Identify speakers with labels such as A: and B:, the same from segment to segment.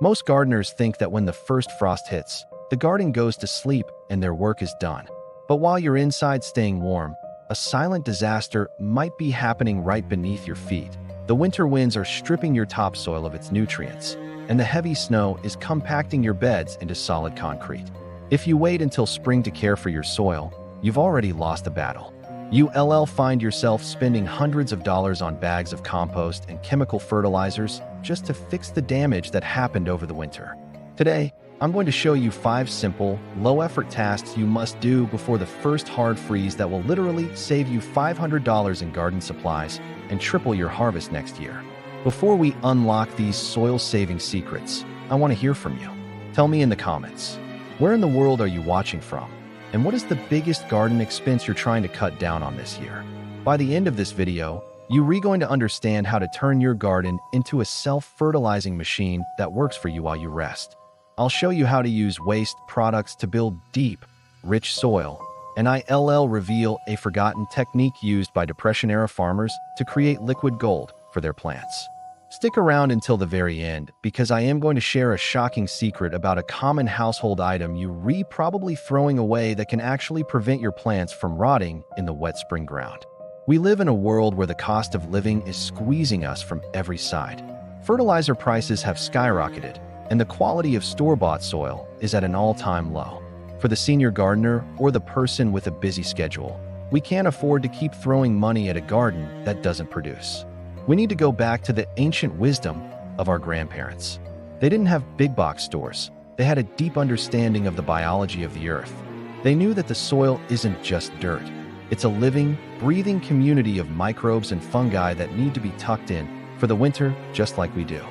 A: Most gardeners think that when the first frost hits, the garden goes to sleep and their work is done. But while you're inside staying warm, a silent disaster might be happening right beneath your feet. The winter winds are stripping your topsoil of its nutrients, and the heavy snow is compacting your beds into solid concrete. If you wait until spring to care for your soil, you've already lost the battle. You'll find yourself spending hundreds of dollars on bags of compost and chemical fertilizers just to fix the damage that happened over the winter. Today, I'm going to show you 5 simple, low-effort tasks you must do before the first hard freeze that will literally save you $500 in garden supplies and triple your harvest next year. Before we unlock these soil-saving secrets, I want to hear from you. Tell me in the comments, where in the world are you watching from? And what is the biggest garden expense you're trying to cut down on this year? By the end of this video, you're going to understand how to turn your garden into a self-fertilizing machine that works for you while you rest. I'll show you how to use waste products to build deep, rich soil, and I'll reveal a forgotten technique used by Depression-era farmers to create liquid gold for their plants. Stick around until the very end, because I am going to share a shocking secret about a common household item you're probably throwing away that can actually prevent your plants from rotting in the wet spring ground. We live in a world where the cost of living is squeezing us from every side. Fertilizer prices have skyrocketed, and the quality of store-bought soil is at an all-time low. For the senior gardener or the person with a busy schedule, we can't afford to keep throwing money at a garden that doesn't produce. We need to go back to the ancient wisdom of our grandparents. They didn't have big box stores. They had a deep understanding of the biology of the earth. They knew that the soil isn't just dirt. It's a living, breathing community of microbes and fungi that need to be tucked in for the winter just like we do.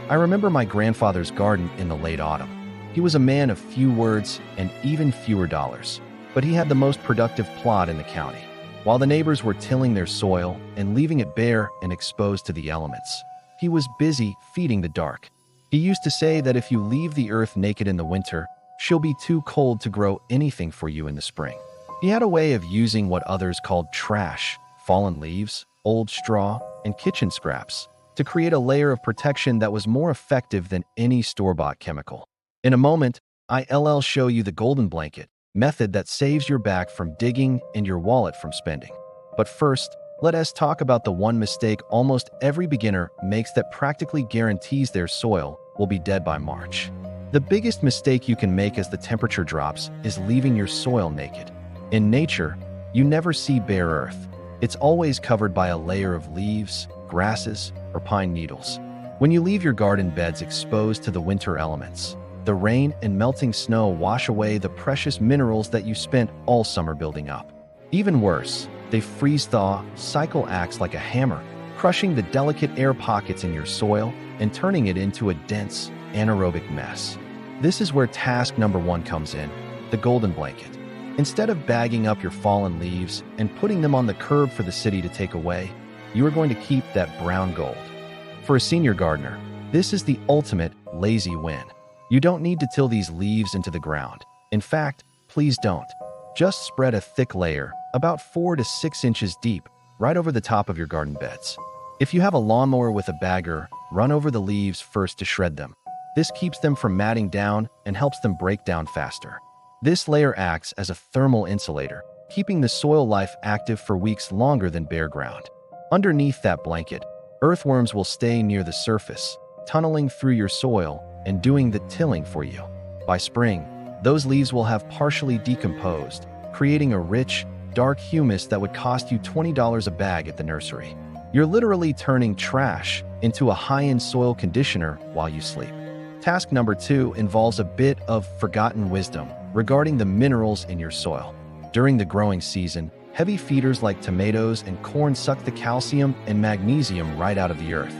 A: I remember my grandfather's garden in the late autumn. He was a man of few words and even fewer dollars, but he had the most productive plot in the county. While the neighbors were tilling their soil and leaving it bare and exposed to the elements, he was busy feeding the dark. He used to say that if you leave the earth naked in the winter, she'll be too cold to grow anything for you in the spring. He had a way of using what others called trash, fallen leaves, old straw, and kitchen scraps to create a layer of protection that was more effective than any store-bought chemical. In a moment, I'll show you the golden blanket method that saves your back from digging and your wallet from spending. But first, let us talk about the one mistake almost every beginner makes that practically guarantees their soil will be dead by March. The biggest mistake you can make as the temperature drops is leaving your soil naked. In nature, you never see bare earth. It's always covered by a layer of leaves, grasses, or pine needles. When you leave your garden beds exposed to the winter elements, the rain and melting snow wash away the precious minerals that you spent all summer building up. Even worse, they freeze-thaw, cycle acts like a hammer, crushing the delicate air pockets in your soil and turning it into a dense, anaerobic mess. This is where task number 1 comes in, the golden blanket. Instead of bagging up your fallen leaves and putting them on the curb for the city to take away, you are going to keep that brown gold. For a senior gardener, this is the ultimate lazy win. You don't need to till these leaves into the ground. In fact, please don't. Just spread a thick layer, about 4 to 6 inches deep, right over the top of your garden beds. If you have a lawnmower with a bagger, run over the leaves first to shred them. This keeps them from matting down and helps them break down faster. This layer acts as a thermal insulator, keeping the soil life active for weeks longer than bare ground. Underneath that blanket, earthworms will stay near the surface, tunneling through your soil and doing the tilling for you. By spring, those leaves will have partially decomposed, creating a rich, dark humus that would cost you $20 a bag at the nursery. You're literally turning trash into a high-end soil conditioner while you sleep. Task number 2 involves a bit of forgotten wisdom regarding the minerals in your soil. During the growing season, heavy feeders like tomatoes and corn suck the calcium and magnesium right out of the earth.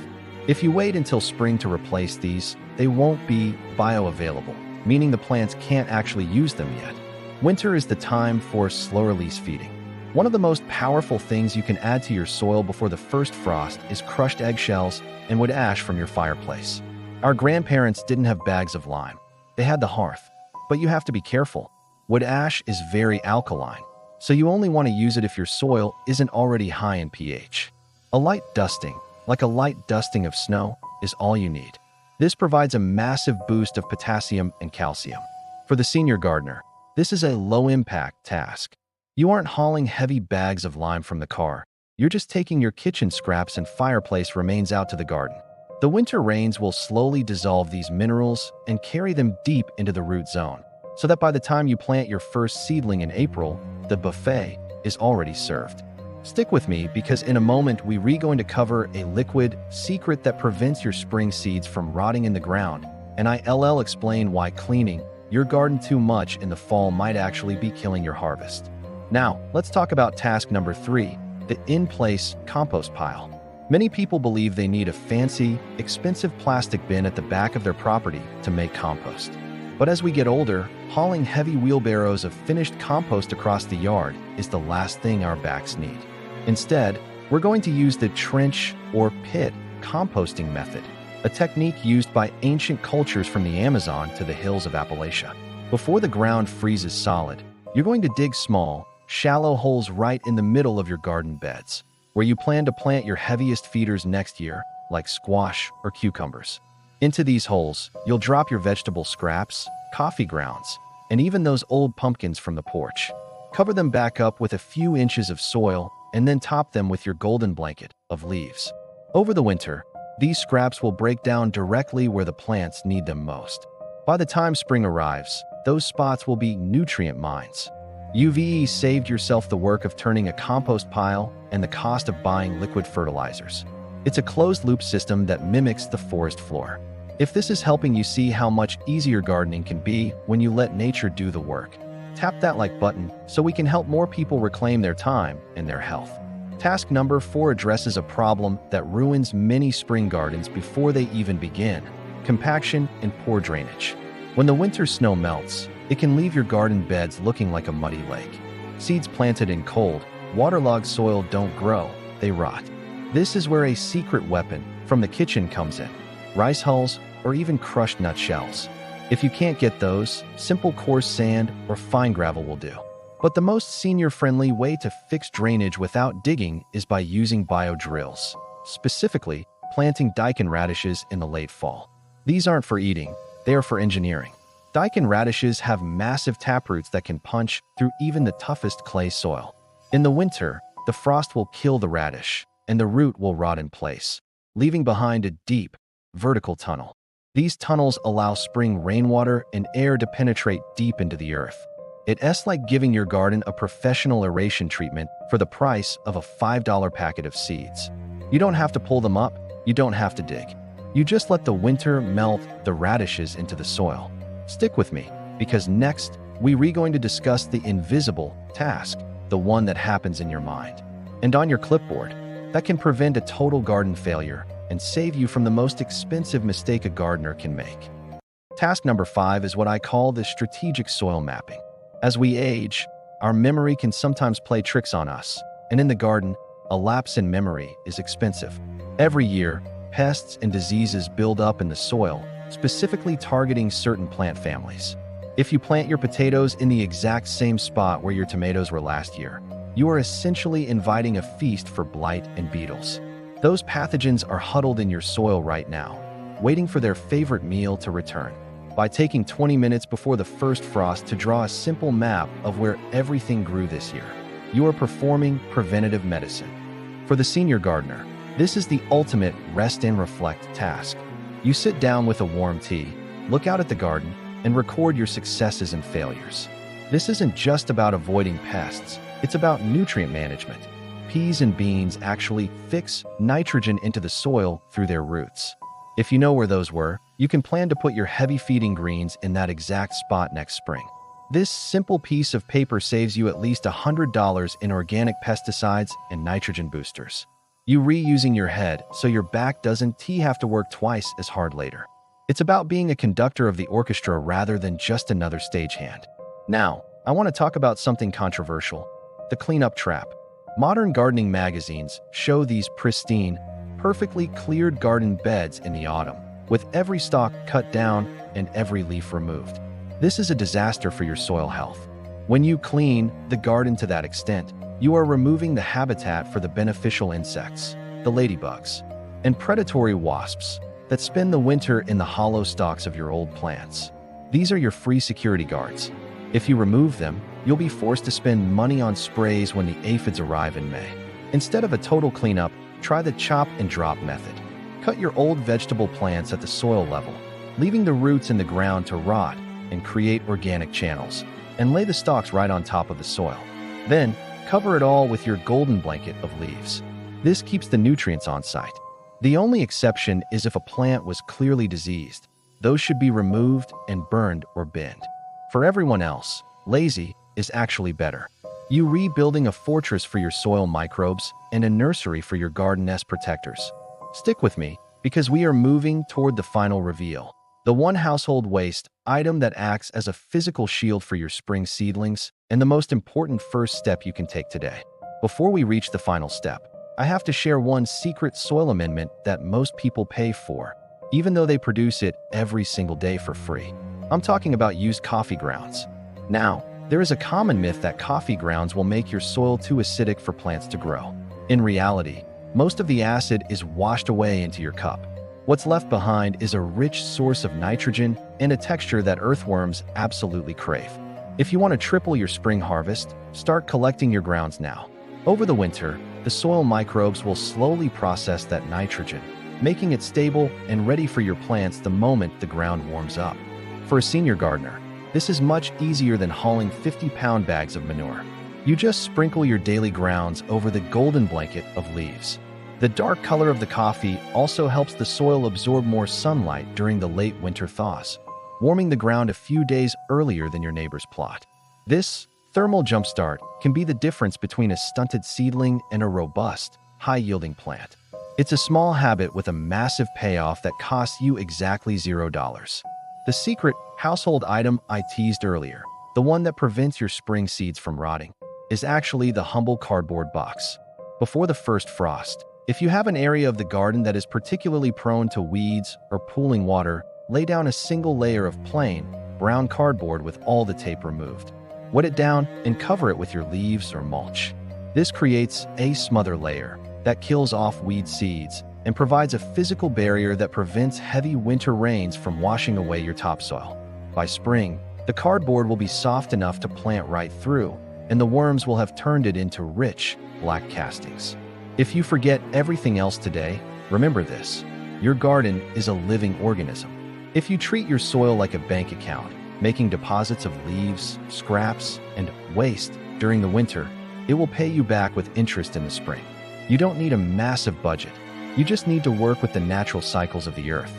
A: If you wait until spring to replace these, they won't be bioavailable, meaning the plants can't actually use them yet. Winter is the time for slow-release feeding. One of the most powerful things you can add to your soil before the first frost is crushed eggshells and wood ash from your fireplace. Our grandparents didn't have bags of lime. They had the hearth. But you have to be careful. Wood ash is very alkaline, so you only want to use it if your soil isn't already high in pH. A light dusting, like a light dusting of snow, is all you need. This provides a massive boost of potassium and calcium. For the senior gardener, this is a low-impact task. You aren't hauling heavy bags of lime from the car. You're just taking your kitchen scraps and fireplace remains out to the garden. The winter rains will slowly dissolve these minerals and carry them deep into the root zone, so that by the time you plant your first seedling in April, the buffet is already served. Stick with me because in a moment we're going to cover a liquid secret that prevents your spring seeds from rotting in the ground, and I'll explain why cleaning your garden too much in the fall might actually be killing your harvest. Now, let's talk about task number 3, the in-place compost pile. Many people believe they need a fancy, expensive plastic bin at the back of their property to make compost. But as we get older, hauling heavy wheelbarrows of finished compost across the yard is the last thing our backs need. Instead, we're going to use the trench or pit composting method, a technique used by ancient cultures from the Amazon to the hills of Appalachia. Before the ground freezes solid, you're going to dig small, shallow holes right in the middle of your garden beds, where you plan to plant your heaviest feeders next year, like squash or cucumbers. Into these holes, you'll drop your vegetable scraps, coffee grounds, and even those old pumpkins from the porch. Cover them back up with a few inches of soil and then top them with your golden blanket of leaves. Over the winter, these scraps will break down directly where the plants need them most. By the time spring arrives, those spots will be nutrient mines. You've saved yourself the work of turning a compost pile and the cost of buying liquid fertilizers. It's a closed-loop system that mimics the forest floor. If this is helping you see how much easier gardening can be when you let nature do the work, tap that like button so we can help more people reclaim their time and their health. Task number 4 addresses a problem that ruins many spring gardens before they even begin: compaction and poor drainage. When the winter snow melts, it can leave your garden beds looking like a muddy lake. Seeds planted in cold, waterlogged soil don't grow, they rot. This is where a secret weapon from the kitchen comes in: rice hulls or even crushed nut shells. If you can't get those, simple coarse sand or fine gravel will do. But the most senior-friendly way to fix drainage without digging is by using biodrills, specifically planting daikon radishes in the late fall. These aren't for eating, they are for engineering. Daikon radishes have massive taproots that can punch through even the toughest clay soil. In the winter, the frost will kill the radish, and the root will rot in place, leaving behind a deep, vertical tunnel. These tunnels allow spring rainwater and air to penetrate deep into the earth. It's like giving your garden a professional aeration treatment for the price of a $5 packet of seeds. You don't have to pull them up, you don't have to dig. You just let the winter melt the radishes into the soil. Stick with me, because next, we're going to discuss the invisible task, the one that happens in your mind and on your clipboard, that can prevent a total garden failure and save you from the most expensive mistake a gardener can make. Task number 5 is what I call the strategic soil mapping. As we age, our memory can sometimes play tricks on us, and in the garden, a lapse in memory is expensive. Every year, pests and diseases build up in the soil, specifically targeting certain plant families. If you plant your potatoes in the exact same spot where your tomatoes were last year, you are essentially inviting a feast for blight and beetles. Those pathogens are huddled in your soil right now, waiting for their favorite meal to return. By taking 20 minutes before the first frost to draw a simple map of where everything grew this year, you are performing preventative medicine. For the senior gardener, this is the ultimate rest and reflect task. You sit down with a warm tea, look out at the garden, and record your successes and failures. This isn't just about avoiding pests, it's about nutrient management. Peas and beans actually fix nitrogen into the soil through their roots. If you know where those were, you can plan to put your heavy feeding greens in that exact spot next spring. This simple piece of paper saves you at least $100 in organic pesticides and nitrogen boosters. You reusing your head so your back doesn't have to work twice as hard later. It's about being a conductor of the orchestra rather than just another stagehand. Now, I want to talk about something controversial: the cleanup trap. Modern gardening magazines show these pristine, perfectly cleared garden beds in the autumn, with every stalk cut down and every leaf removed. This is a disaster for your soil health. When you clean the garden to that extent, you are removing the habitat for the beneficial insects, the ladybugs, and predatory wasps that spend the winter in the hollow stalks of your old plants. These are your free security guards. If you remove them, you'll be forced to spend money on sprays when the aphids arrive in May. Instead of a total cleanup, try the chop and drop method. Cut your old vegetable plants at the soil level, leaving the roots in the ground to rot and create organic channels, and lay the stalks right on top of the soil. Then, cover it all with your golden blanket of leaves. This keeps the nutrients on site. The only exception is if a plant was clearly diseased. Those should be removed and burned or binned. For everyone else, lazy is actually better. You rebuilding a fortress for your soil microbes and a nursery for your garden nest protectors. Stick with me, because we are moving toward the final reveal. The one household waste item that acts as a physical shield for your spring seedlings, and the most important first step you can take today. Before we reach the final step, I have to share one secret soil amendment that most people pay for, even though they produce it every single day for free. I'm talking about used coffee grounds. Now, there is a common myth that coffee grounds will make your soil too acidic for plants to grow. In reality, most of the acid is washed away into your cup. What's left behind is a rich source of nitrogen and a texture that earthworms absolutely crave. If you want to triple your spring harvest, start collecting your grounds now. Over the winter, the soil microbes will slowly process that nitrogen, making it stable and ready for your plants the moment the ground warms up. For a senior gardener, this is much easier than hauling 50-pound bags of manure. You just sprinkle your daily grounds over the golden blanket of leaves. The dark color of the coffee also helps the soil absorb more sunlight during the late winter thaws, warming the ground a few days earlier than your neighbor's plot. This thermal jumpstart can be the difference between a stunted seedling and a robust, high-yielding plant. It's a small habit with a massive payoff that costs you exactly $0. The secret household item I teased earlier, the one that prevents your spring seeds from rotting, is actually the humble cardboard box. Before the first frost, if you have an area of the garden that is particularly prone to weeds or pooling water, lay down a single layer of plain, brown cardboard with all the tape removed. Wet it down and cover it with your leaves or mulch. This creates a smother layer that kills off weed seeds and provides a physical barrier that prevents heavy winter rains from washing away your topsoil. By spring, the cardboard will be soft enough to plant right through, and the worms will have turned it into rich, black castings. If you forget everything else today, remember this: your garden is a living organism. If you treat your soil like a bank account, making deposits of leaves, scraps, and waste during the winter, it will pay you back with interest in the spring. You don't need a massive budget. You just need to work with the natural cycles of the earth.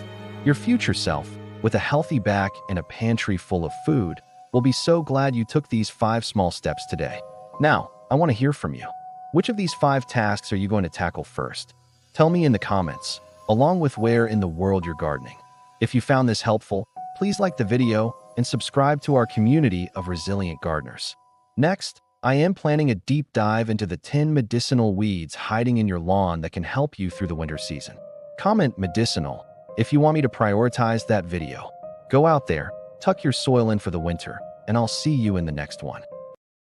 A: Your future self, with a healthy back and a pantry full of food, will be so glad you took these 5 small steps today. Now, I want to hear from you. Which of these 5 tasks are you going to tackle first? Tell me in the comments, along with where in the world you're gardening. If you found this helpful, please like the video and subscribe to our community of resilient gardeners. Next, I am planning a deep dive into the 10 medicinal weeds hiding in your lawn that can help you through the winter season. Comment medicinal if you want me to prioritize that video. Go out there, tuck your soil in for the winter, and I'll see you in the next one.